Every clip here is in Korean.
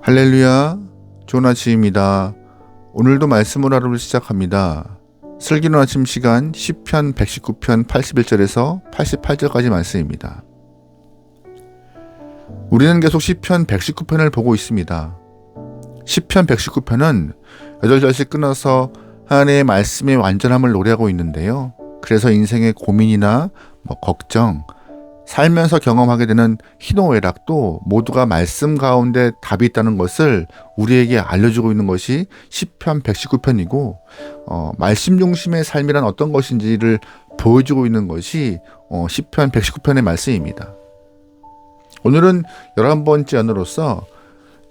할렐루야, 좋은 아침입니다. 오늘도 말씀으로 하루를 시작합니다. 슬기로운 아침 시간 시편 119편 81절에서 88절까지 말씀입니다. 우리는 계속 시편 119편을 보고 있습니다. 시편 119편은 8절씩 끊어서 하나님의 말씀의 완전함을 노래하고 있는데요. 그래서 인생의 고민이나 걱정, 살면서 경험하게 되는 희노애락도 모두가 말씀 가운데 답이 있다는 것을 우리에게 알려주고 있는 것이 시편 119편이고 말씀 중심의 삶이란 어떤 것인지를 보여주고 있는 것이 시편 119편의 말씀입니다. 오늘은 11번째 연으로서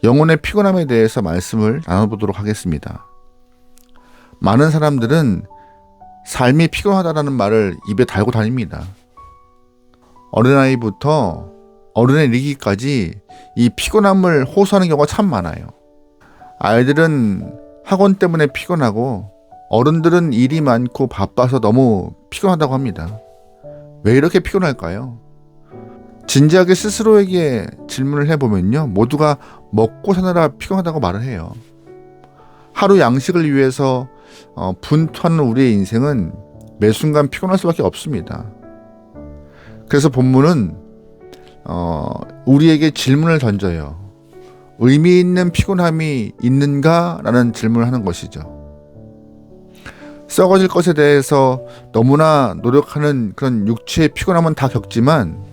영혼의 피곤함에 대해서 말씀을 나눠보도록 하겠습니다. 많은 사람들은 삶이 피곤하다는 말을 입에 달고 다닙니다. 어린아이부터 어른에 이르기까지 이 피곤함을 호소하는 경우가 참 많아요. 아이들은 학원 때문에 피곤하고 어른들은 일이 많고 바빠서 너무 피곤하다고 합니다. 왜 이렇게 피곤할까요? 진지하게 스스로에게 질문을 해보면요, 모두가 먹고 사느라 피곤하다고 말을 해요. 하루 양식을 위해서 분투하는 우리의 인생은 매 순간 피곤할 수밖에 없습니다. 그래서 본문은 우리에게 질문을 던져요. 의미 있는 피곤함이 있는가? 라는 질문을 하는 것이죠. 썩어질 것에 대해서 너무나 노력하는 그런 육체의 피곤함은 다 겪지만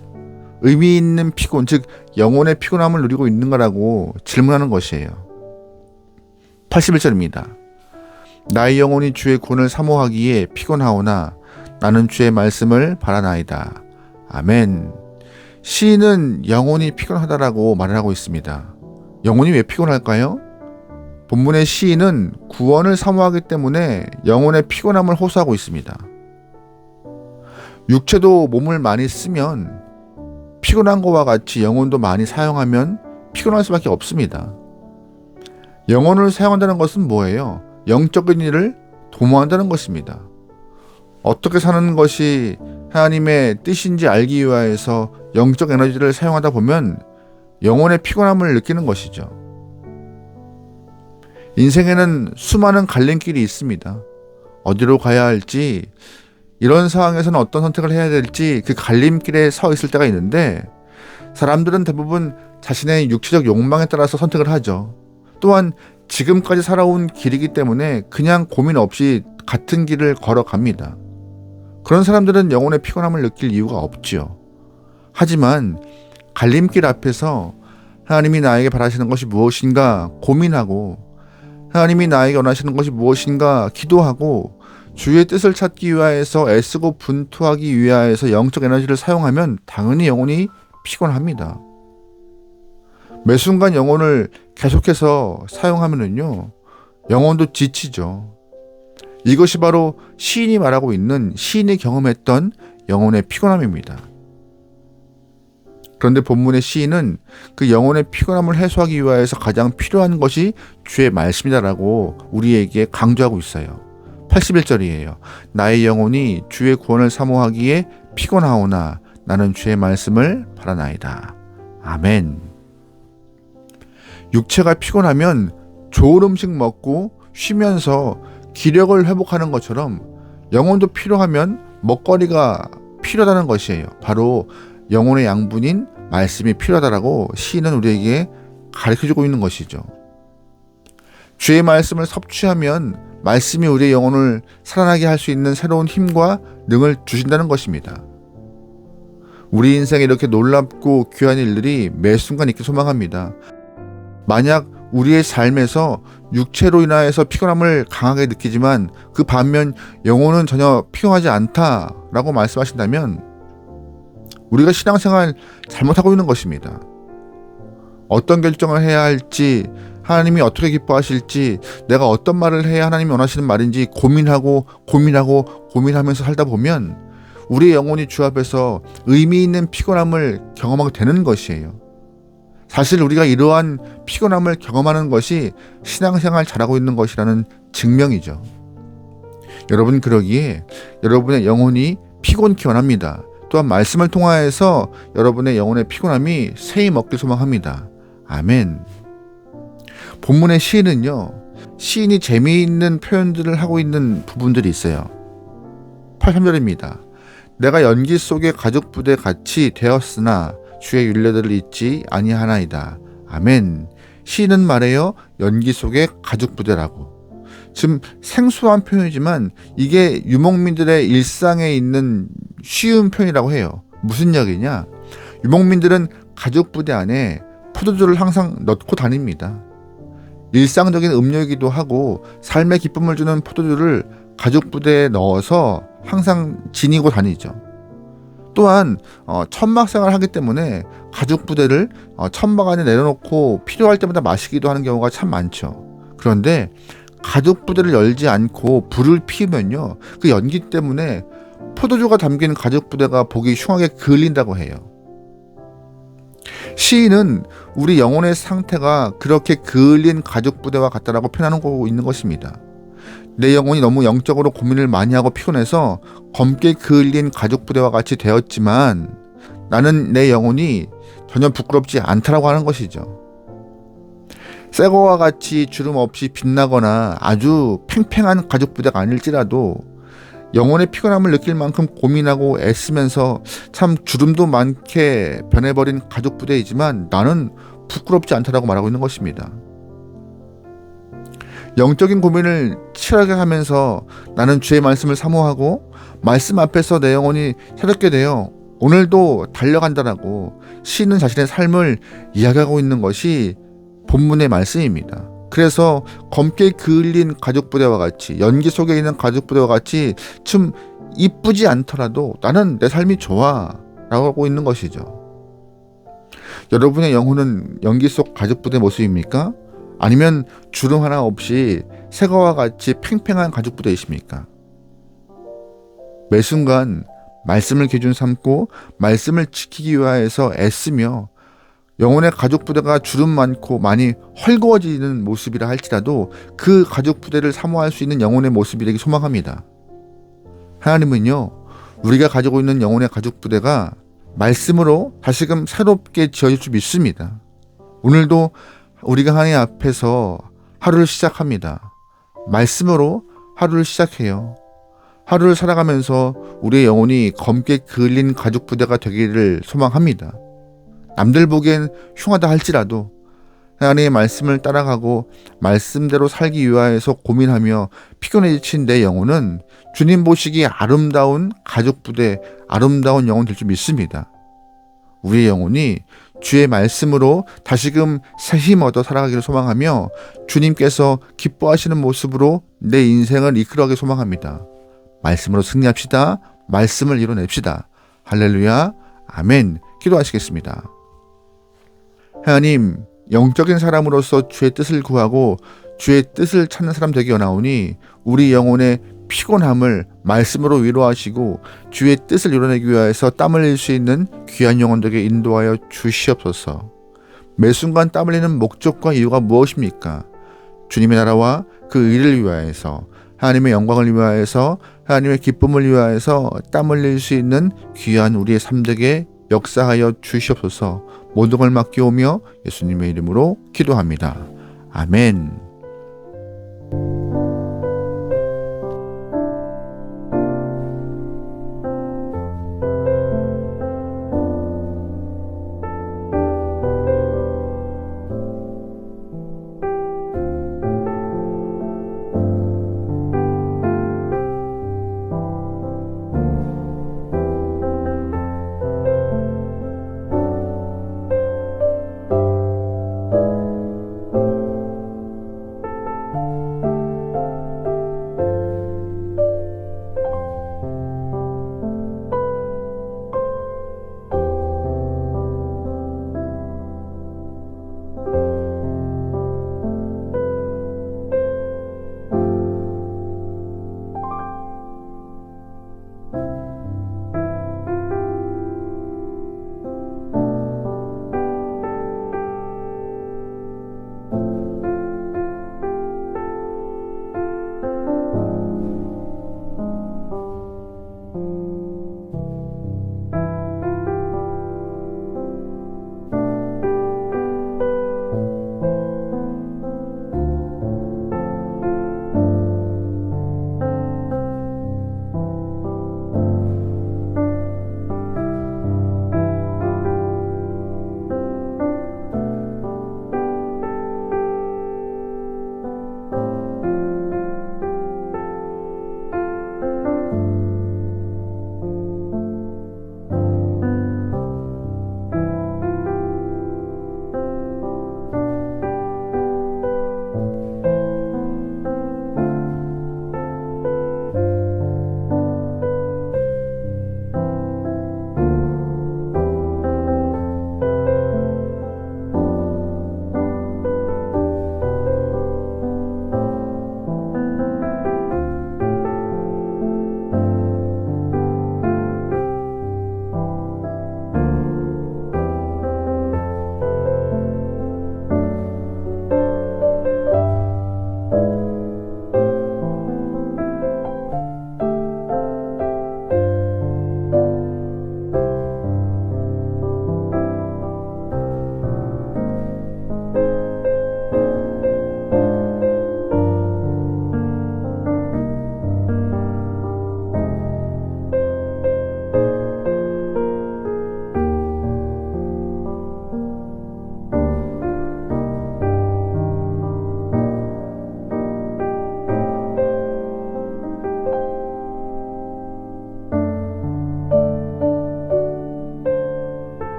의미 있는 피곤, 즉 영혼의 피곤함을 누리고 있는가라고 질문하는 것이에요. 81절입니다. 나의 영혼이 주의 구원을 사모하기에 피곤하오나 나는 주의 말씀을 바라나이다. 아멘. 시인은 영혼이 피곤하다라고 말을 하고 있습니다. 영혼이 왜 피곤할까요? 본문의 시인은 구원을 사모하기 때문에 영혼의 피곤함을 호소하고 있습니다. 육체도 몸을 많이 쓰면 피곤한 것과 같이 영혼도 많이 사용하면 피곤할 수밖에 없습니다. 영혼을 사용한다는 것은 뭐예요? 영적인 일을 도모한다는 것입니다. 어떻게 사는 것이 하나님의 뜻인지 알기 위하여서 영적 에너지를 사용하다 보면 영혼의 피곤함을 느끼는 것이죠. 인생에는 수많은 갈림길이 있습니다. 어디로 가야 할지, 이런 상황에서는 어떤 선택을 해야 될지 그 갈림길에 서 있을 때가 있는데 사람들은 대부분 자신의 육체적 욕망에 따라서 선택을 하죠. 또한 지금까지 살아온 길이기 때문에 그냥 고민 없이 같은 길을 걸어갑니다. 그런 사람들은 영혼의 피곤함을 느낄 이유가 없지요. 하지만 갈림길 앞에서 하나님이 나에게 바라시는 것이 무엇인가 고민하고 하나님이 나에게 원하시는 것이 무엇인가 기도하고 주의 뜻을 찾기 위하여서 애쓰고 분투하기 위하여서 영적 에너지를 사용하면 당연히 영혼이 피곤합니다. 매 순간 영혼을 계속해서 사용하면은요, 영혼도 지치죠. 이것이 바로 시인이 말하고 있는 시인이 경험했던 영혼의 피곤함입니다. 그런데 본문의 시인은 그 영혼의 피곤함을 해소하기 위하여서 가장 필요한 것이 주의 말씀이다라고 우리에게 강조하고 있어요. 81절이에요. 나의 영혼이 주의 구원을 사모하기에 피곤하오나 나는 주의 말씀을 바라나이다. 아멘. 육체가 피곤하면 좋은 음식 먹고 쉬면서 기력을 회복하는 것처럼 영혼도 필요하면 먹거리가 필요하다는 것이에요. 바로 영혼의 양분인 말씀이 필요하다라고 시인은 우리에게 가르쳐주고 있는 것이죠. 주의 말씀을 섭취하면 말씀이 우리의 영혼을 살아나게 할 수 있는 새로운 힘과 능을 주신다는 것입니다. 우리 인생에 이렇게 놀랍고 귀한 일들이 매 순간 있길 소망합니다. 만약 우리의 삶에서 육체로 인하여서 피곤함을 강하게 느끼지만 그 반면 영혼은 전혀 피곤하지 않다라고 말씀하신다면 우리가 신앙생활 잘못하고 있는 것입니다. 어떤 결정을 해야 할지, 하나님이 어떻게 기뻐하실지, 내가 어떤 말을 해야 하나님이 원하시는 말인지 고민하면서 살다 보면 우리의 영혼이 주 앞에서 의미 있는 피곤함을 경험하게 되는 것이에요. 사실 우리가 이러한 피곤함을 경험하는 것이 신앙생활 잘하고 있는 것이라는 증명이죠. 여러분, 그러기에 여러분의 영혼이 피곤케 원합니다. 또한 말씀을 통하여서 여러분의 영혼의 피곤함이 새히 먹길 소망합니다. 아멘. 본문의 시인은요, 시인이 재미있는 표현들을 하고 있는 부분들이 있어요. 83절입니다. 내가 연기 속의 가죽부대 같이 되었으나 주의 율례들을 잊지 아니하나이다. 아멘. 시인은 말해요, 연기 속의 가죽부대라고. 지금 생소한 표현이지만 이게 유목민들의 일상에 있는 쉬운 표현이라고 해요. 무슨 이야기냐? 유목민들은 가죽부대 안에 포도주를 항상 넣고 다닙니다. 일상적인 음료이기도 하고 삶의 기쁨을 주는 포도주를 가죽부대에 넣어서 항상 지니고 다니죠. 또한 천막 생활을 하기 때문에 가죽부대를 천막 안에 내려놓고 필요할 때마다 마시기도 하는 경우가 참 많죠. 그런데 가죽부대를 열지 않고 불을 피우면요, 그 연기 때문에 포도주가 담긴 가죽부대가 보기 흉하게 그을린다고 해요. 시인은 우리 영혼의 상태가 그렇게 그을린 가죽부대와 같다라고 표현하고 있는 것입니다. 내 영혼이 너무 영적으로 고민을 많이 하고 피곤해서 검게 그을린 가죽부대와 같이 되었지만 나는 내 영혼이 전혀 부끄럽지 않다라고 하는 것이죠. 새거와 같이 주름 없이 빛나거나 아주 팽팽한 가죽부대가 아닐지라도 영혼의 피곤함을 느낄 만큼 고민하고 애쓰면서 참 주름도 많게 변해버린 가죽부대이지만 나는 부끄럽지 않다라고 말하고 있는 것입니다. 영적인 고민을 치열하게 하면서 나는 주의 말씀을 사모하고 말씀 앞에서 내 영혼이 새롭게 되어 오늘도 달려간다라고 시인은 자신의 삶을 이야기하고 있는 것이 본문의 말씀입니다. 그래서 검게 그을린 가죽부대와 같이, 연기 속에 있는 가죽부대와 같이 좀 이쁘지 않더라도 나는 내 삶이 좋아 라고 하고 있는 것이죠. 여러분의 영혼은 연기 속 가죽부대 모습입니까? 아니면 주름 하나 없이 새거와 같이 팽팽한 가죽부대이십니까? 매 순간 말씀을 기준 삼고 말씀을 지키기 위하여서 애쓰며 영혼의 가죽부대가 주름 많고 많이 헐거워지는 모습이라 할지라도 그 가죽부대를 사모할 수 있는 영혼의 모습이 되기 소망합니다. 하나님은요, 우리가 가지고 있는 영혼의 가죽부대가 말씀으로 다시금 새롭게 지어질 줄 믿습니다. 오늘도 우리가 하나님 앞에서 하루를 시작합니다. 말씀으로 하루를 시작해요. 하루를 살아가면서 우리의 영혼이 검게 그을린 가죽부대가 되기를 소망합니다. 남들 보기엔 흉하다 할지라도 하나님의 말씀을 따라가고 말씀대로 살기 위하여서 고민하며 피곤해 지친 내 영혼은 주님 보시기에 아름다운 가죽부대, 아름다운 영혼 될 줄 믿습니다. 우리의 영혼이 주의 말씀으로 다시금 새 힘 얻어 살아가기를 소망하며 주님께서 기뻐하시는 모습으로 내 인생을 이끌어가길 소망합니다. 말씀으로 승리합시다. 말씀을 이뤄냅시다. 할렐루야. 아멘. 기도하시겠습니다. 하나님, 영적인 사람으로서 주의 뜻을 구하고 주의 뜻을 찾는 사람 되기 원하오니 우리 영혼의 피곤함을 말씀으로 위로하시고 주의 뜻을 이뤄내기 위하여서 땀 흘릴 수 있는 귀한 영혼들에게 인도하여 주시옵소서. 매 순간 땀 흘리는 목적과 이유가 무엇입니까? 주님의 나라와 그 의를 위하여서, 하나님의 영광을 위하여서, 하나님의 기쁨을 위하여서 땀 흘릴 수 있는 귀한 우리의 삶 되게 역사하여 주시옵소서. 모든 걸 맡기오며 예수님의 이름으로 기도합니다. 아멘.